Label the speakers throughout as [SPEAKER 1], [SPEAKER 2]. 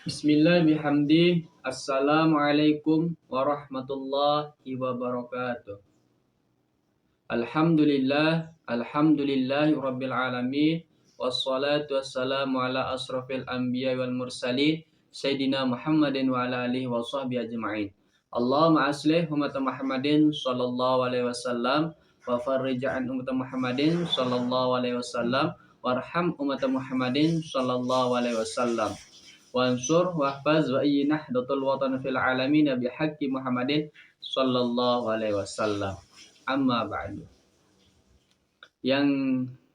[SPEAKER 1] Bismillah bihamdi. Assalamualaikum warahmatullahi wabarakatuh. Alhamdulillahi rabbil alamin. Wassalatu wassalamu ala asrafil anbiya wal mursalin Sayyidina Muhammadin wa ala alihi wa sahbihi ajma'in. Allahumma aslih umat Muhammadin sallallahu alaihi wasallam wa farrij an umat Muhammadin sallallahu alaihi wasallam warham umat Muhammadin sallallahu alaihi wasallam. Wansur wahfaz wa iyyinah datul watan fil alamin bihaqqi Muhammadin sallallahu alaihi wasallam. Amma ba'du. Yang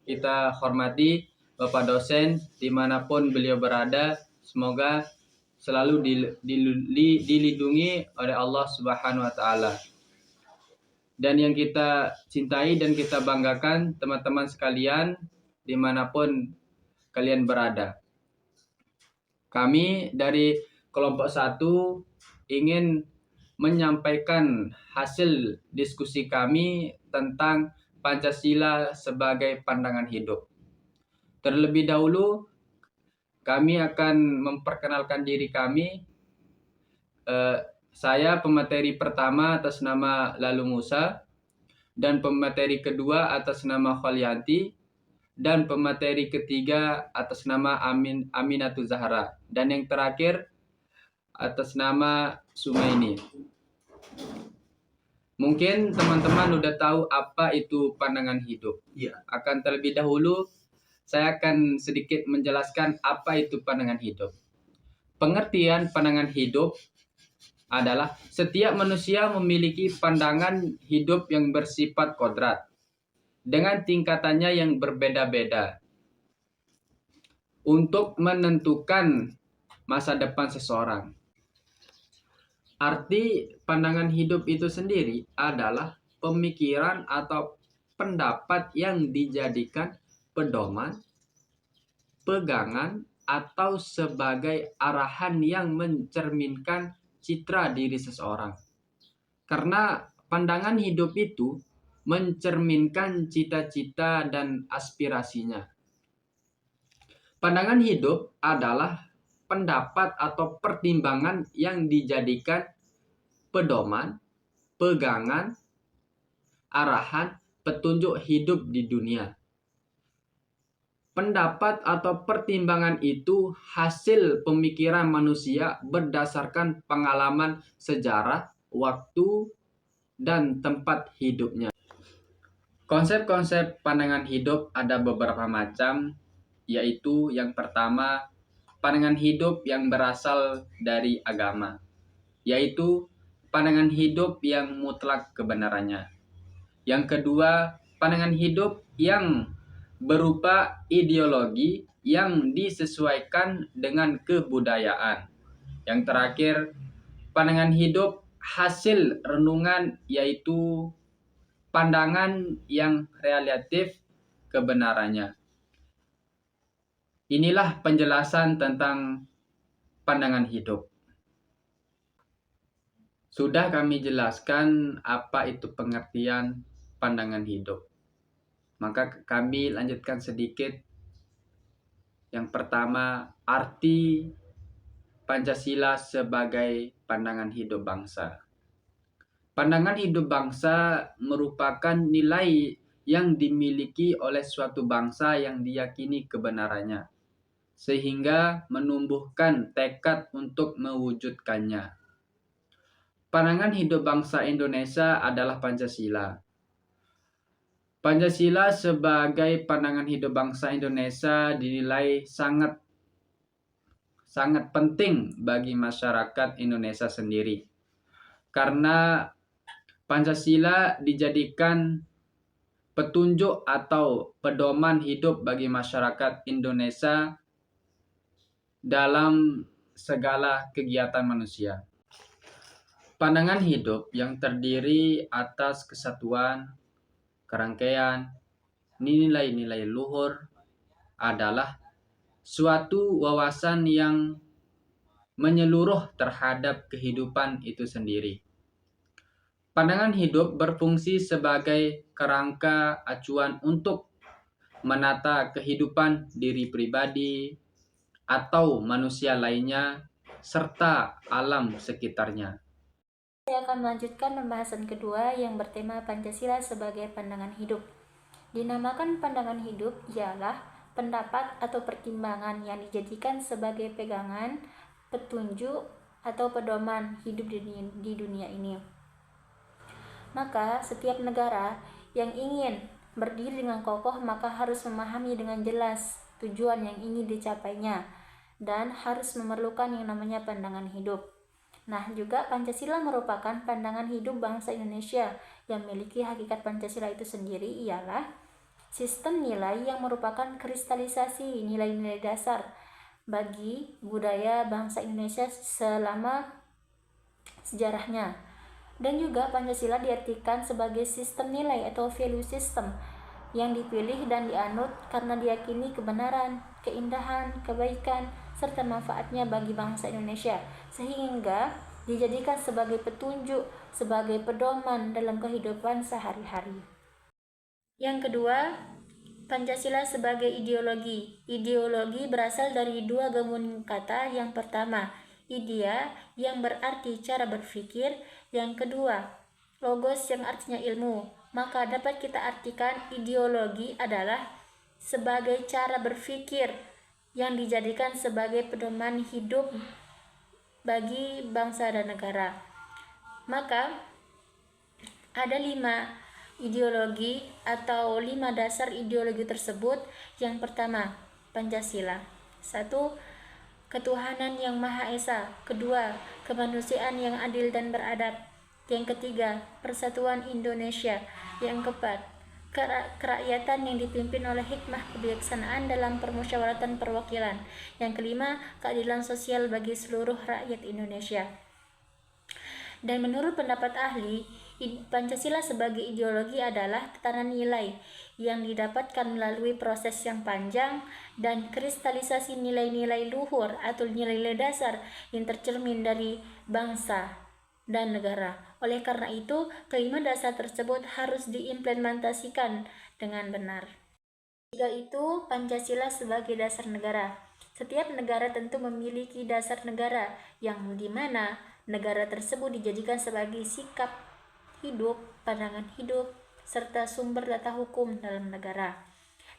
[SPEAKER 1] kita hormati Bapak dosen dimanapun beliau berada, semoga selalu dilindungi oleh Allah Subhanahu wa taala. Dan yang kita cintai dan kita banggakan teman-teman sekalian dimanapun kalian berada. Kami dari kelompok 1 ingin menyampaikan hasil diskusi kami tentang Pancasila sebagai pandangan hidup. Terlebih dahulu, kami akan memperkenalkan diri kami. Saya pemateri pertama atas nama Lalu Musa, dan pemateri kedua atas nama Kholianti, dan pemateri ketiga atas nama Aminatul Zahra, dan yang terakhir atas nama Sumaini. Mungkin teman-teman udah tahu apa itu pandangan hidup. Ya. Akan terlebih dahulu saya akan sedikit menjelaskan apa itu pandangan hidup. Pengertian pandangan hidup adalah setiap manusia memiliki pandangan hidup yang bersifat kodrat dengan tingkatannya yang berbeda-beda untuk menentukan masa depan seseorang. Arti pandangan hidup itu sendiri adalah pemikiran atau pendapat yang dijadikan pedoman, pegangan, atau sebagai arahan yang mencerminkan citra diri seseorang. Karena pandangan hidup itu mencerminkan cita-cita dan aspirasinya. Pandangan hidup adalah pendapat atau pertimbangan yang dijadikan pedoman, pegangan, arahan, petunjuk hidup di dunia. Pendapat atau pertimbangan itu hasil pemikiran manusia berdasarkan pengalaman sejarah, waktu, dan tempat hidupnya. Konsep-konsep pandangan hidup ada beberapa macam, yaitu yang pertama, pandangan hidup yang berasal dari agama, yaitu pandangan hidup yang mutlak kebenarannya. Yang kedua, pandangan hidup yang berupa ideologi yang disesuaikan dengan kebudayaan. Yang terakhir, pandangan hidup hasil renungan, yaitu pandangan yang relatif kebenarannya. Inilah penjelasan tentang pandangan hidup. Sudah kami jelaskan apa itu pengertian pandangan hidup. Maka kami lanjutkan sedikit. Yang pertama, arti Pancasila sebagai pandangan hidup bangsa. Pandangan hidup bangsa merupakan nilai yang dimiliki oleh suatu bangsa yang diyakini kebenarannya, sehingga menumbuhkan tekad untuk mewujudkannya. Pandangan hidup bangsa Indonesia adalah Pancasila. Pancasila sebagai pandangan hidup bangsa Indonesia dinilai sangat penting bagi masyarakat Indonesia sendiri. Karena Pancasila dijadikan petunjuk atau pedoman hidup bagi masyarakat Indonesia dalam segala kegiatan manusia. Pandangan hidup yang terdiri atas kesatuan, kerangkaian, nilai-nilai luhur adalah suatu wawasan yang menyeluruh terhadap kehidupan itu sendiri. Pandangan hidup berfungsi sebagai kerangka acuan untuk menata kehidupan diri pribadi atau manusia lainnya serta alam sekitarnya.
[SPEAKER 2] Saya akan melanjutkan pembahasan kedua yang bertema Pancasila sebagai pandangan hidup. Dinamakan pandangan hidup ialah pendapat atau pertimbangan yang dijadikan sebagai pegangan, petunjuk, atau pedoman hidup di dunia ini. Maka setiap negara yang ingin berdiri dengan kokoh maka harus memahami dengan jelas tujuan yang ingin dicapainya dan harus memerlukan yang namanya pandangan hidup. Nah, juga Pancasila merupakan pandangan hidup bangsa Indonesia yang memiliki hakikat Pancasila itu sendiri ialah sistem nilai yang merupakan kristalisasi nilai-nilai dasar bagi budaya bangsa Indonesia selama sejarahnya. Dan juga Pancasila diartikan sebagai sistem nilai atau value system yang dipilih dan dianut karena diyakini kebenaran, keindahan, kebaikan, serta manfaatnya bagi bangsa Indonesia, sehingga dijadikan sebagai petunjuk, sebagai pedoman dalam kehidupan sehari-hari. Yang kedua, Pancasila sebagai ideologi. Ideologi berasal dari dua gabungan kata. Yang pertama, idea yang berarti cara berpikir. Yang kedua, logos yang artinya ilmu. Maka dapat kita artikan ideologi adalah sebagai cara berpikir yang dijadikan sebagai pedoman hidup bagi bangsa dan negara. Maka ada 5 ideologi atau 5 dasar ideologi tersebut. Yang pertama, Pancasila. 1. Ketuhanan yang Maha Esa. Kedua, kemanusiaan yang adil dan beradab. Yang ketiga, persatuan Indonesia. Yang keempat, kerakyatan yang dipimpin oleh hikmah kebijaksanaan dalam permusyawaratan perwakilan. Yang kelima, keadilan sosial bagi seluruh rakyat Indonesia. Dan menurut pendapat ahli, Pancasila sebagai ideologi adalah tatanan nilai yang didapatkan melalui proses yang panjang dan kristalisasi nilai-nilai luhur atau nilai-nilai dasar yang tercermin dari bangsa dan negara. Oleh karena itu, kelima dasar tersebut harus diimplementasikan dengan benar. Tiga itu Pancasila sebagai dasar negara. Setiap negara tentu memiliki dasar negara yang dimana negara tersebut dijadikan sebagai sikap hidup, pandangan hidup, serta sumber data hukum dalam negara.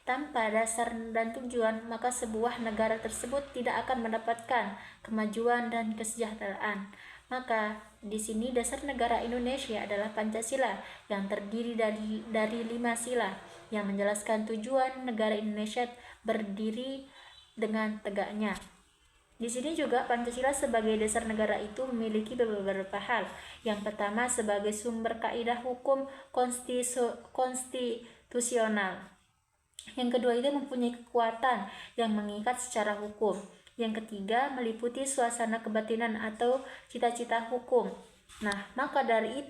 [SPEAKER 2] Tanpa dasar dan tujuan, maka sebuah negara tersebut tidak akan mendapatkan kemajuan dan kesejahteraan. Maka di sini dasar negara Indonesia adalah Pancasila yang terdiri dari 5 sila yang menjelaskan tujuan negara Indonesia berdiri dengan tegaknya. Di sini juga Pancasila sebagai dasar negara itu memiliki beberapa hal. Yang pertama, sebagai sumber kaidah hukum konstitusional. Yang kedua, itu mempunyai kekuatan yang mengikat secara hukum. Yang ketiga, meliputi suasana kebatinan atau cita-cita hukum. Nah, maka dari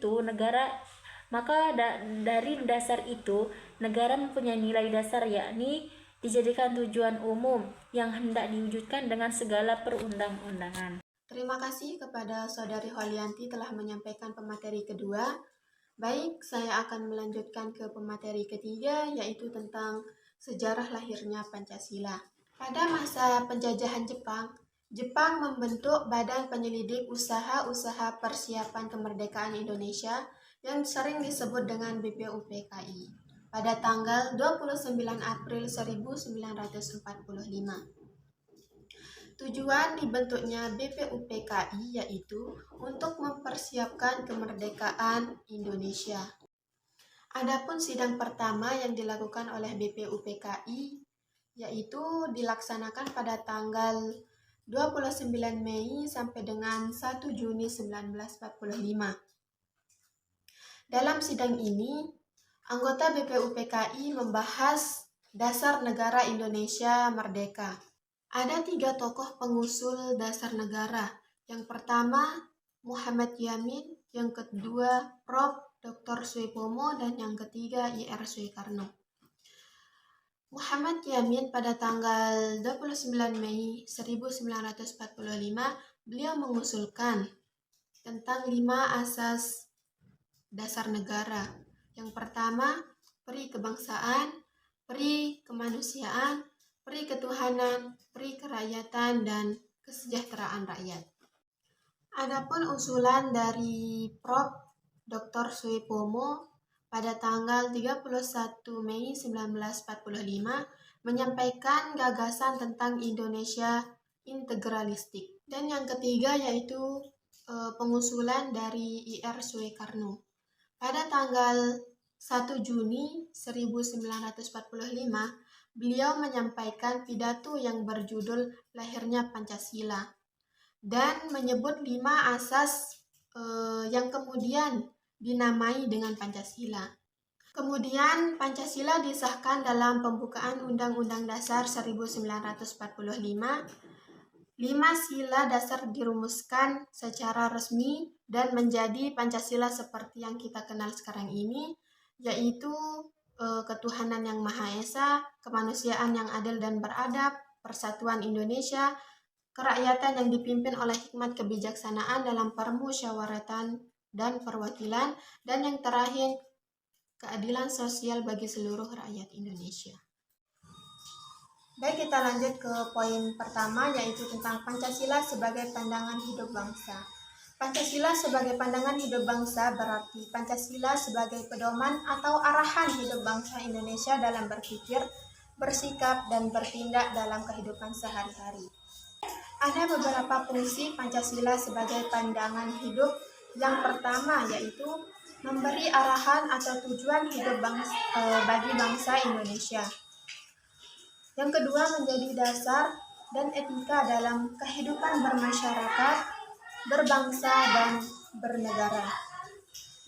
[SPEAKER 2] dasar itu negara mempunyai nilai dasar, yakni dijadikan tujuan umum yang hendak diwujudkan dengan segala perundang-undangan.
[SPEAKER 3] Terima kasih kepada Saudari Holianti telah menyampaikan pemateri kedua. Baik, saya akan melanjutkan ke pemateri ketiga, yaitu tentang sejarah lahirnya Pancasila. Pada masa penjajahan Jepang membentuk Badan Penyelidik Usaha-Usaha Persiapan Kemerdekaan Indonesia yang sering disebut dengan BPUPKI pada tanggal 29 April 1945. Tujuan dibentuknya BPUPKI yaitu untuk mempersiapkan kemerdekaan Indonesia. Adapun sidang pertama yang dilakukan oleh BPUPKI yaitu dilaksanakan pada tanggal 29 Mei sampai dengan 1 Juni 1945. Dalam sidang ini, anggota BPUPKI membahas dasar negara Indonesia merdeka. Ada 3 tokoh pengusul dasar negara. Yang pertama, Muhammad Yamin, yang kedua, Prof. Dr. Soepomo, dan yang ketiga, Ir. Soekarno. Muhammad Yamin pada tanggal 29 Mei 1945, beliau mengusulkan tentang 5 asas dasar negara. Yang pertama, peri kebangsaan, peri kemanusiaan, peri ketuhanan, peri kerakyatan, dan kesejahteraan rakyat. Adapun usulan dari Prof. Dr. Suepomo pada tanggal 31 Mei 1945 menyampaikan gagasan tentang Indonesia integralistik. Dan yang ketiga yaitu pengusulan dari Ir Soekarno. Pada tanggal 1 Juni 1945, beliau menyampaikan pidato yang berjudul Lahirnya Pancasila dan menyebut 5 asas yang kemudian dinamai dengan Pancasila. Kemudian Pancasila disahkan dalam pembukaan Undang-Undang Dasar 1945. 5 sila dasar dirumuskan secara resmi dan menjadi Pancasila seperti yang kita kenal sekarang ini, yaitu ketuhanan yang Maha Esa, kemanusiaan yang adil dan beradab, persatuan Indonesia, kerakyatan yang dipimpin oleh hikmat kebijaksanaan dalam permusyawaratan dan perwakilan, dan yang terakhir, keadilan sosial bagi seluruh rakyat Indonesia. Baik, kita lanjut ke poin pertama, yaitu tentang Pancasila sebagai pandangan hidup bangsa. Pancasila sebagai pandangan hidup bangsa berarti Pancasila sebagai pedoman atau arahan hidup bangsa Indonesia dalam berpikir, bersikap, dan bertindak dalam kehidupan sehari-hari. Ada beberapa fungsi Pancasila sebagai pandangan hidup. Yang pertama yaitu memberi arahan atau tujuan hidup bagi bangsa Indonesia. Yang kedua, menjadi dasar dan etika dalam kehidupan bermasyarakat, berbangsa, dan bernegara.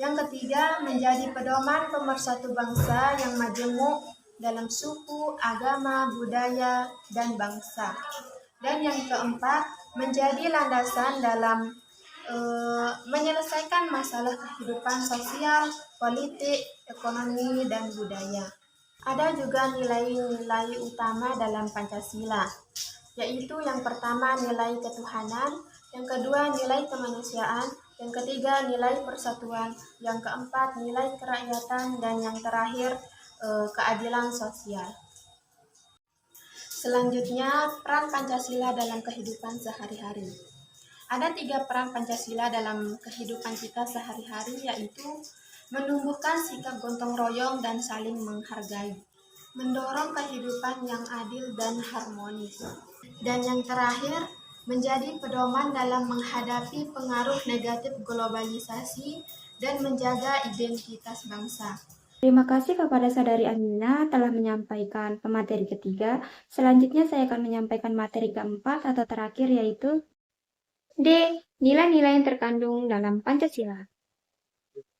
[SPEAKER 3] Yang ketiga, menjadi pedoman pemersatu bangsa yang majemuk dalam suku, agama, budaya, dan bangsa. Dan yang keempat, menjadi landasan dalam menyelesaikan masalah kehidupan sosial, politik, ekonomi, dan budaya. Ada juga nilai-nilai utama dalam Pancasila, yaitu yang pertama nilai ketuhanan, yang kedua nilai kemanusiaan, yang ketiga nilai persatuan, yang keempat nilai kerakyatan, dan yang terakhir keadilan sosial. Selanjutnya, peran Pancasila dalam kehidupan sehari-hari. Ada 3 peran Pancasila dalam kehidupan kita sehari-hari, yaitu menumbuhkan sikap gotong royong dan saling menghargai, mendorong kehidupan yang adil dan harmonis, dan yang terakhir, menjadi pedoman dalam menghadapi pengaruh negatif globalisasi dan menjaga identitas bangsa.
[SPEAKER 4] Terima kasih kepada Saudari Amina telah menyampaikan pemateri ketiga. Selanjutnya saya akan menyampaikan materi keempat atau terakhir, yaitu D. Nilai-nilai yang terkandung dalam Pancasila.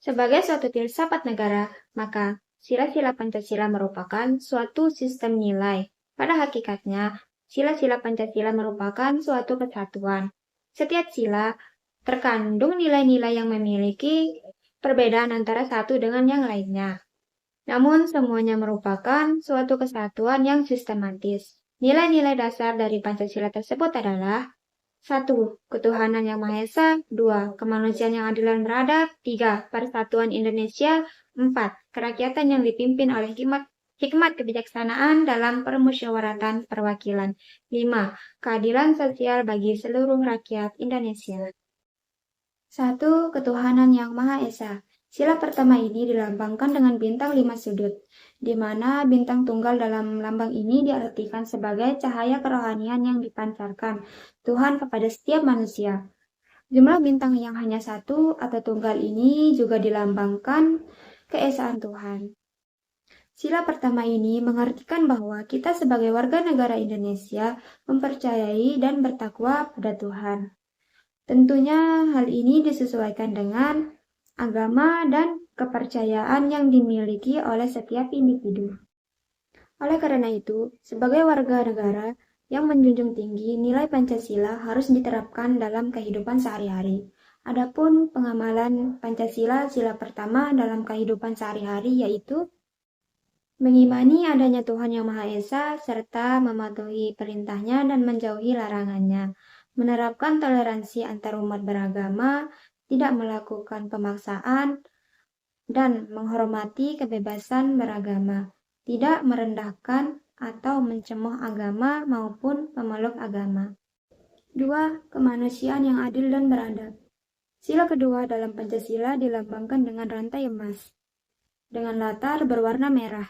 [SPEAKER 4] Sebagai suatu filsafat negara, maka sila-sila Pancasila merupakan suatu sistem nilai. Pada hakikatnya, sila-sila Pancasila merupakan suatu kesatuan. Setiap sila terkandung nilai-nilai yang memiliki perbedaan antara satu dengan yang lainnya. Namun, semuanya merupakan suatu kesatuan yang sistematis. Nilai-nilai dasar dari Pancasila tersebut adalah 1. Ketuhanan yang Maha Esa. 2. Kemanusiaan yang adil dan beradab. 3. Persatuan Indonesia. 4. Kerakyatan yang dipimpin oleh hikmat kebijaksanaan dalam permusyawaratan perwakilan. 5. Keadilan sosial bagi seluruh rakyat Indonesia. 1. Ketuhanan yang Maha Esa. Sila pertama ini dilambangkan dengan bintang 5 sudut, di mana bintang tunggal dalam lambang ini diartikan sebagai cahaya kerohanian yang dipancarkan Tuhan kepada setiap manusia. Jumlah bintang yang hanya satu atau tunggal ini juga dilambangkan keesaan Tuhan. Sila pertama ini mengartikan bahwa kita sebagai warga negara Indonesia mempercayai dan bertakwa pada Tuhan. Tentunya hal ini disesuaikan dengan agama dan kepercayaan yang dimiliki oleh setiap individu. Oleh karena itu, sebagai warga negara yang menjunjung tinggi nilai Pancasila harus diterapkan dalam kehidupan sehari-hari. Adapun pengamalan Pancasila sila pertama dalam kehidupan sehari-hari yaitu mengimani adanya Tuhan Yang Maha Esa serta mematuhi perintahnya dan menjauhi larangannya, menerapkan toleransi antar umat beragama, tidak melakukan pemaksaan, dan menghormati kebebasan beragama, tidak merendahkan atau mencemooh agama maupun pemeluk agama. 2. Kemanusiaan yang adil dan beradab. Sila kedua dalam Pancasila dilambangkan dengan rantai emas, dengan latar berwarna merah.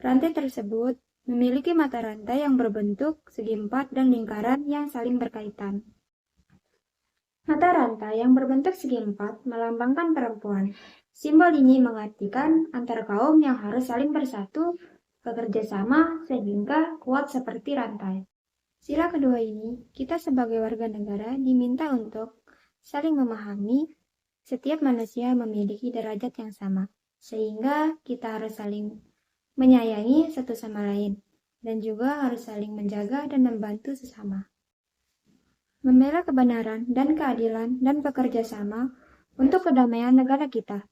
[SPEAKER 4] Rantai tersebut memiliki mata rantai yang berbentuk segi empat dan lingkaran yang saling berkaitan. Mata rantai yang berbentuk segi empat melambangkan perempuan. Simbol ini mengartikan antar kaum yang harus saling bersatu, bekerja sama sehingga kuat seperti rantai. Sila kedua ini, kita sebagai warga negara diminta untuk saling memahami setiap manusia memiliki derajat yang sama, sehingga kita harus saling menyayangi satu sama lain, dan juga harus saling menjaga dan membantu sesama. Membela kebenaran dan keadilan dan bekerja sama untuk kedamaian negara kita.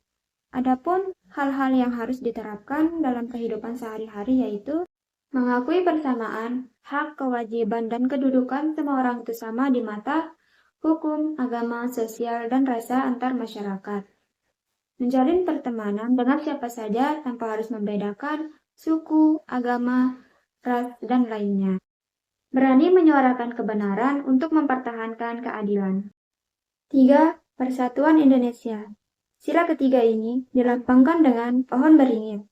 [SPEAKER 4] Adapun hal-hal yang harus diterapkan dalam kehidupan sehari-hari yaitu mengakui persamaan, hak, kewajiban, dan kedudukan semua orang itu sama di mata hukum, agama, sosial, dan rasa antar masyarakat. Menjalin pertemanan dengan siapa saja tanpa harus membedakan suku, agama, ras, dan lainnya. Berani menyuarakan kebenaran untuk mempertahankan keadilan. 3. Persatuan Indonesia. Sila ketiga ini dilambangkan dengan pohon beringin.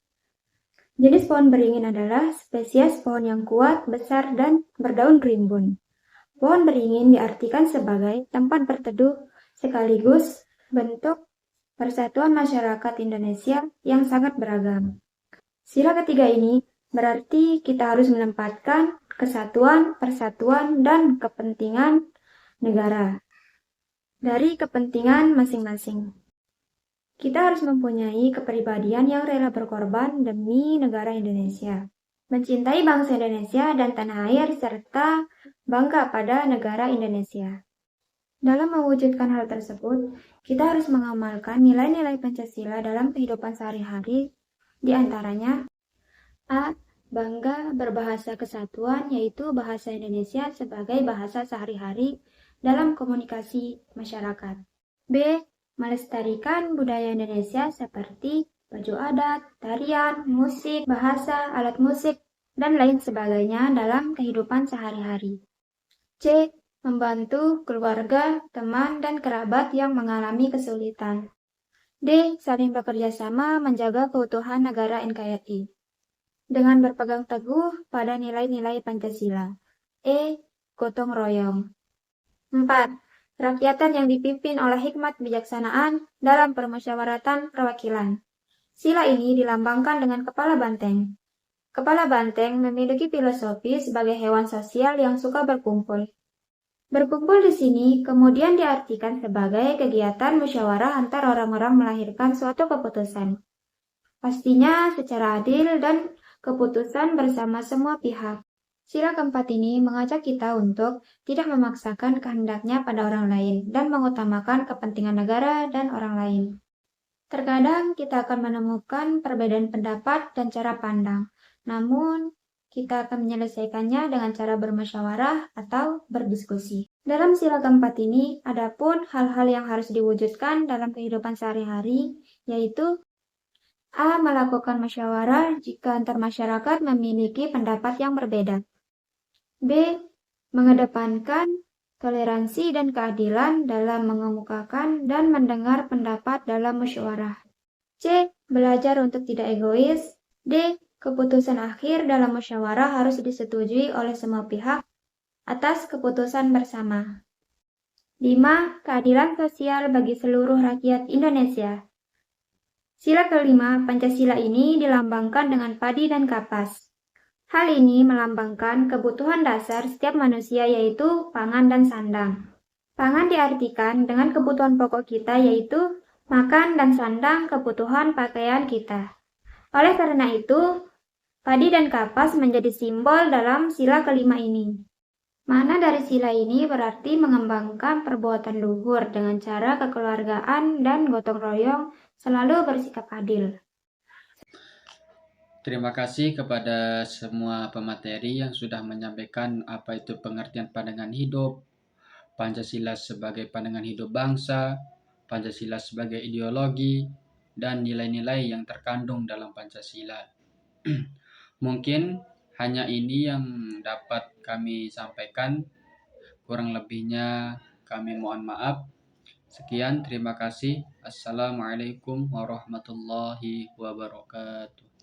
[SPEAKER 4] Jenis pohon beringin adalah spesies pohon yang kuat, besar, dan berdaun rimbun. Pohon beringin diartikan sebagai tempat berteduh sekaligus bentuk persatuan masyarakat Indonesia yang sangat beragam. Sila ketiga ini berarti kita harus menempatkan kesatuan, persatuan, dan kepentingan negara dari kepentingan masing-masing. Kita harus mempunyai kepribadian yang rela berkorban demi negara Indonesia, mencintai bangsa Indonesia dan tanah air, serta bangga pada negara Indonesia. Dalam mewujudkan hal tersebut, kita harus mengamalkan nilai-nilai Pancasila dalam kehidupan sehari-hari, di antaranya A. Bangga berbahasa kesatuan, yaitu bahasa Indonesia sebagai bahasa sehari-hari dalam komunikasi masyarakat. B. Melestarikan budaya Indonesia seperti baju adat, tarian, musik, bahasa, alat musik, dan lain sebagainya dalam kehidupan sehari-hari. C. Membantu keluarga, teman, dan kerabat yang mengalami kesulitan. D. Saling bekerja sama menjaga keutuhan negara NKRI dengan berpegang teguh pada nilai-nilai Pancasila. E. Gotong royong. 4. Rakyatan yang dipimpin oleh hikmat kebijaksanaan dalam permusyawaratan perwakilan. Sila ini dilambangkan dengan kepala banteng. Kepala banteng memiliki filosofi sebagai hewan sosial yang suka berkumpul. Berkumpul di sini kemudian diartikan sebagai kegiatan musyawarah antar orang-orang melahirkan suatu keputusan. Pastinya secara adil dan keputusan bersama semua pihak. Sila keempat ini mengajak kita untuk tidak memaksakan kehendaknya pada orang lain dan mengutamakan kepentingan negara dan orang lain. Terkadang kita akan menemukan perbedaan pendapat dan cara pandang, namun kita akan menyelesaikannya dengan cara bermusyawarah atau berdiskusi. Dalam sila keempat ini, ada pun hal-hal yang harus diwujudkan dalam kehidupan sehari-hari, yaitu A. Melakukan musyawarah jika antar masyarakat memiliki pendapat yang berbeda. B. Mengedepankan toleransi dan keadilan dalam mengemukakan dan mendengar pendapat dalam musyawarah. C. Belajar untuk tidak egois. D. Keputusan akhir dalam musyawarah harus disetujui oleh semua pihak atas keputusan bersama. 5. Keadilan sosial bagi seluruh rakyat Indonesia. Sila kelima, Pancasila ini dilambangkan dengan padi dan kapas. Hal ini melambangkan kebutuhan dasar setiap manusia yaitu pangan dan sandang. Pangan diartikan dengan kebutuhan pokok kita yaitu makan dan sandang kebutuhan pakaian kita. Oleh karena itu, padi dan kapas menjadi simbol dalam sila kelima ini. Makna dari sila ini berarti mengembangkan perbuatan luhur dengan cara kekeluargaan dan gotong royong selalu bersikap adil.
[SPEAKER 1] Terima kasih kepada semua pemateri yang sudah menyampaikan apa itu pengertian pandangan hidup, Pancasila sebagai pandangan hidup bangsa, Pancasila sebagai ideologi, dan nilai-nilai yang terkandung dalam Pancasila. Mungkin hanya ini yang dapat kami sampaikan. Kurang lebihnya kami mohon maaf. Sekian, terima kasih. Assalamualaikum warahmatullahi wabarakatuh.